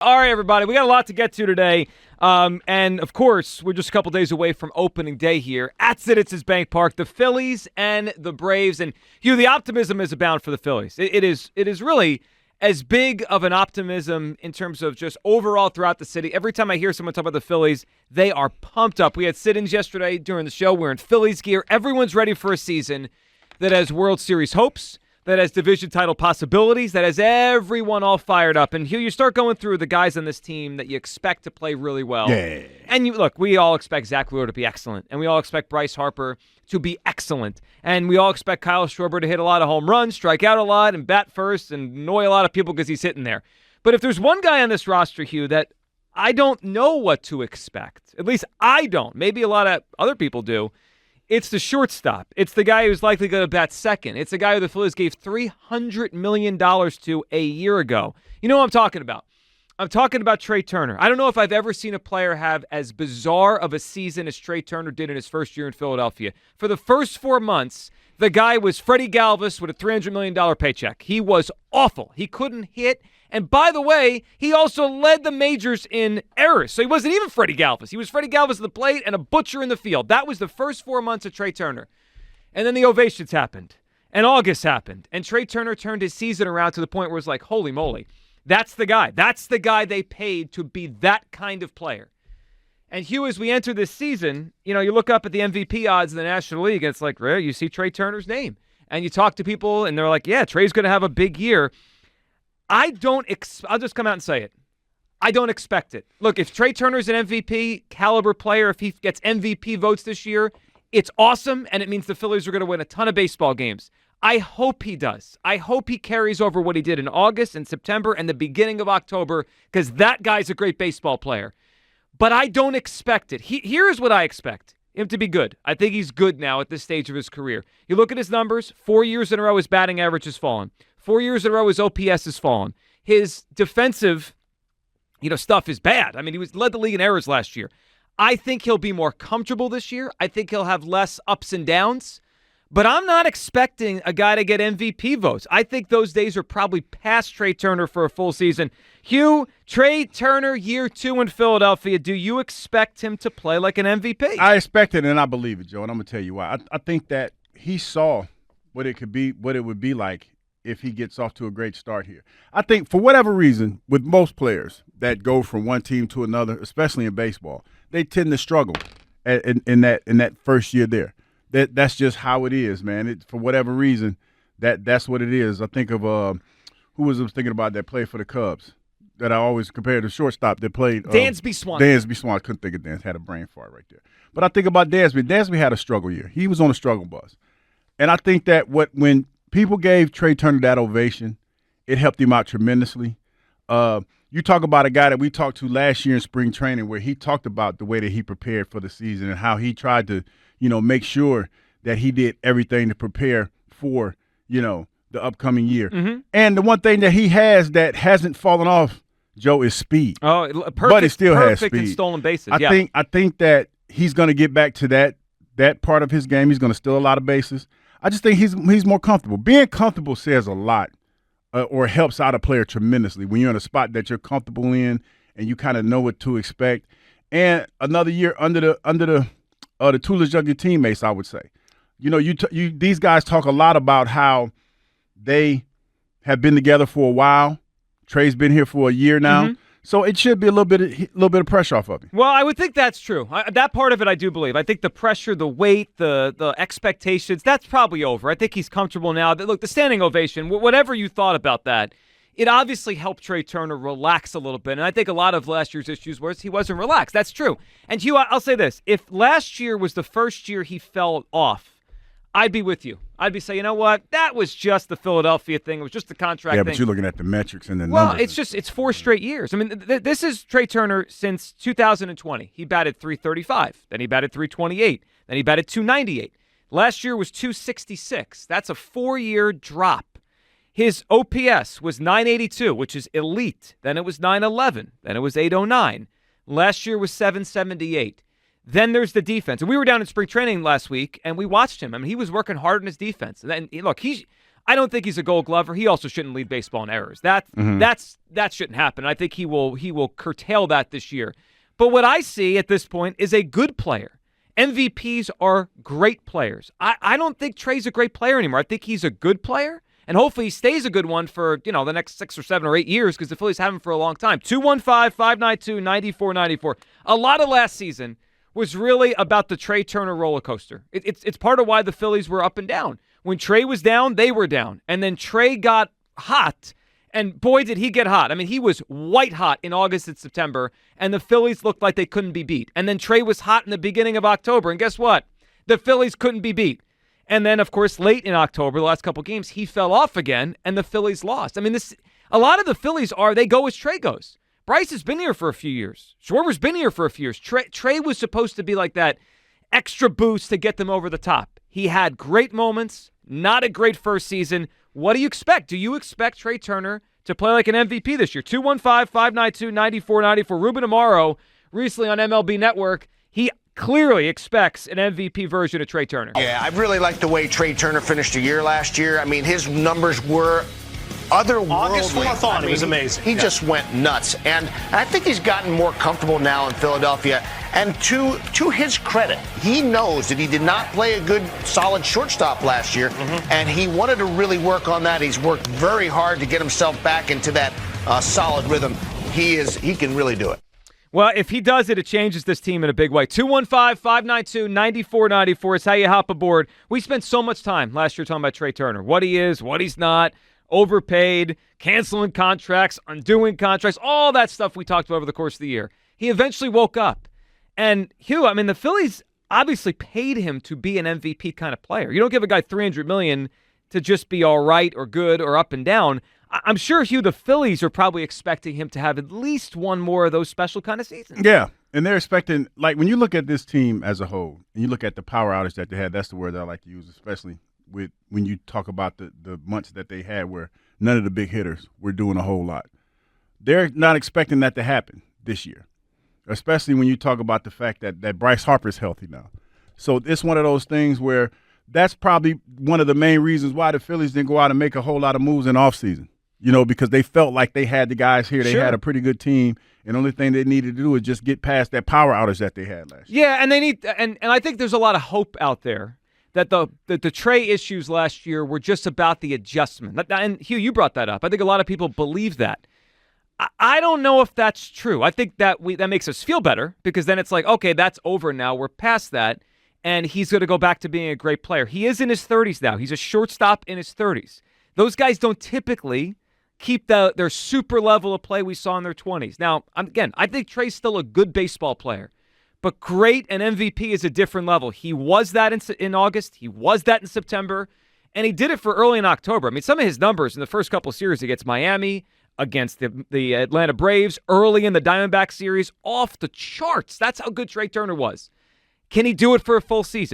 All right, everybody, we got a lot to get to today. And, of course, we're just a couple days away from opening day here at Citizens Bank Park, the Phillies and the Braves. And, Hugh, the optimism is abound for the Phillies. It is really as big of an optimism in terms of just overall throughout the city. Every time I hear someone talk about the Phillies, they are pumped up. We had sit-ins yesterday during the show. We're in Phillies gear. Everyone's ready for a season that has World Series hopes, that has division title possibilities, that has everyone all fired up. And Hugh, you start going through the guys on this team that you expect to play really well. Yeah. And look, we all expect Zach Wheeler to be excellent, and we all expect Bryce Harper to be excellent, and we all expect Kyle Schwarber to hit a lot of home runs, strike out a lot, and bat first, and annoy a lot of people because he's hitting there. But if there's one guy on this roster, Hugh, that I don't know what to expect, at least I don't, maybe a lot of other people do, it's the shortstop. It's the guy who's likely going to bat second. It's the guy who the Phillies gave $300 million to a year ago. You know what I'm talking about. I'm talking about Trey Turner. I don't know if I've ever seen a player have as bizarre of a season as Trey Turner did in his first year in Philadelphia. For the first 4 months, the guy was Freddie Galvis with a $300 million paycheck. He was awful. He couldn't hit. And by the way, he also led the majors in errors. So he wasn't even Freddie Galvis. He was Freddie Galvis at the plate and a butcher in the field. That was the first 4 months of Trey Turner. And then the ovations happened. And August happened. And Trey Turner turned his season around to the point where it's like, holy moly, that's the guy. That's the guy they paid to be that kind of player. And Hugh, as we enter this season, you know, you look up at the MVP odds in the National League, and it's like, rare, you see Trey Turner's name. And you talk to people, and they're like, yeah, Trey's going to have a big year. I'll just come out and say it. I don't expect it. Look, if Trey Turner's an MVP caliber player, if he gets MVP votes this year, it's awesome, and it means the Phillies are going to win a ton of baseball games. I hope he does. I hope he carries over what he did in August and September and the beginning of October, because that guy's a great baseball player. But I don't expect it. Here's what I expect him to be good. I think he's good now at this stage of his career. You look at his numbers, 4 years in a row his batting average has fallen. 4 years in a row his OPS has fallen. His defensive, stuff is bad. I mean, he led the league in errors last year. I think he'll be more comfortable this year. I think he'll have less ups and downs. But I'm not expecting a guy to get MVP votes. I think those days are probably past Trey Turner for a full season. Hugh, Trey Turner, year 2 in Philadelphia, do you expect him to play like an MVP? I expect it, and I believe it, Joe, and I'm going to tell you why. I think that he saw what it would be like if he gets off to a great start here. I think for whatever reason, with most players that go from one team to another, especially in baseball, they tend to struggle in that first year there. That's just how it is, man. For whatever reason, that's what it is. I think of who was I thinking about that played for the Cubs that I always compare to shortstop that played. Dansby Swanson. Dansby Swanson. I couldn't think of Dansby. Had a brain fart right there. But I think about Dansby. Dansby had a struggle year. He was on a struggle bus. And I think that when people gave Trey Turner that ovation, it helped him out tremendously. You talk about a guy that we talked to last year in spring training where he talked about the way that he prepared for the season and how he tried to make sure that he did everything to prepare for, the upcoming year. Mm-hmm. And the one thing that he has that hasn't fallen off, Joe, is speed. Oh, perfect, but he still has speed. Perfect in stolen bases. I think that he's going to get back to that part of his game. He's going to steal a lot of bases. I just think he's more comfortable. Being comfortable says a lot or helps out a player tremendously when you're in a spot that you're comfortable in and you kind of know what to expect. And another year under the tutelage of your teammates, I would say. These guys talk a lot about how they have been together for a while. Trey's been here for a year now. Mm-hmm. So it should be a little bit of pressure off of him. Well, I would think that's true. That part of it I do believe. I think the pressure, the weight, the expectations, that's probably over. I think he's comfortable now. Look, the standing ovation, whatever you thought about that, it obviously helped Trey Turner relax a little bit. And I think a lot of last year's issues was he wasn't relaxed. That's true. And Hugh, I'll say this. If last year was the first year he fell off, I'd be with you. I'd be saying, you know what? That was just the Philadelphia thing. It was just the contract thing. Yeah, but you're looking at the metrics and the numbers. Well, it's 4 straight years. I mean, this is Trey Turner since 2020. He batted .335. Then he batted .328. Then he batted .298. Last year was .266. That's a 4-year drop. His OPS was .982, which is elite. Then it was .911. Then it was .809. Last year was .778. Then there's the defense. And we were down in spring training last week, and we watched him. I mean, he was working hard on his defense. And then, look, I don't think he's a Gold Glover. He also shouldn't lead baseball in errors. That shouldn't happen. I think he will curtail that this year. But what I see at this point is a good player. MVPs are great players. I don't think Trey's a great player anymore. I think he's a good player, and hopefully he stays a good one for the next 6 or 7 or 8 years because the Phillies have him for a long time. 215-592-9494. A lot of last season was really about the Trey Turner roller coaster. It's part of why the Phillies were up and down. When Trey was down, they were down. And then Trey got hot, and boy, did he get hot. I mean, he was white hot in August and September, and the Phillies looked like they couldn't be beat. And then Trey was hot in the beginning of October, and guess what? The Phillies couldn't be beat. And then, of course, late in October, the last couple games, he fell off again, and the Phillies lost. I mean, a lot of the Phillies they go as Trey goes. Bryce has been here for a few years. Schwarber's been here for a few years. Trey was supposed to be like that extra boost to get them over the top. He had great moments, not a great first season. What do you expect? Do you expect Trey Turner to play like an MVP this year? 215-592-9494. Ruben Amaro, recently on MLB Network, he clearly expects an MVP version of Trey Turner. Yeah, I really like the way Trey Turner finished the year last year. I mean, his numbers were otherworldly. August 4th he was amazing. He just went nuts. And I think he's gotten more comfortable now in Philadelphia. And to his credit, he knows that he did not play a good, solid shortstop last year, and he wanted to really work on that. He's worked very hard to get himself back into that solid rhythm. He can really do it. Well, if he does it changes this team in a big way. 215-592-9494 is how you hop aboard. We spent so much time last year talking about Trey Turner, what he is, what he's not, overpaid, canceling contracts, undoing contracts, all that stuff we talked about over the course of the year. He eventually woke up. And Hugh, I mean, the Phillies obviously paid him to be an MVP kind of player. You don't give a guy $300 million to just be all right or good or up and down. I'm sure, Hugh, the Phillies are probably expecting him to have at least one more of those special kind of seasons. Yeah, and they're expecting, like, when you look at this team as a whole, and you look at the power outage that they had, that's the word that I like to use, especially when you talk about the months that they had where none of the big hitters were doing a whole lot. They're not expecting that to happen this year, especially when you talk about the fact that Bryce Harper's healthy now. So it's one of those things where that's probably one of the main reasons why the Phillies didn't go out and make a whole lot of moves in offseason, because they felt like they had the guys here. They had a pretty good team, and the only thing they needed to do is just get past that power outage that they had last year. Yeah, and they need and I think there's a lot of hope out there that the Trey issues last year were just about the adjustment. And Hugh, you brought that up. I think a lot of people believe that. I don't know if that's true. I think that makes us feel better because then it's like, okay, that's over now. We're past that, and he's going to go back to being a great player. He is in his 30s now. He's a shortstop in his 30s. Those guys don't typically keep their super level of play we saw in their 20s. Now, again, I think Trey's still a good baseball player, but great and MVP is a different level. He was that in August. He was that in September, and he did it for early in October. I mean, some of his numbers in the first couple of series against Miami, against the Atlanta Braves, early in the Diamondback series, off the charts. That's how good Trey Turner was. Can he do it for a full season?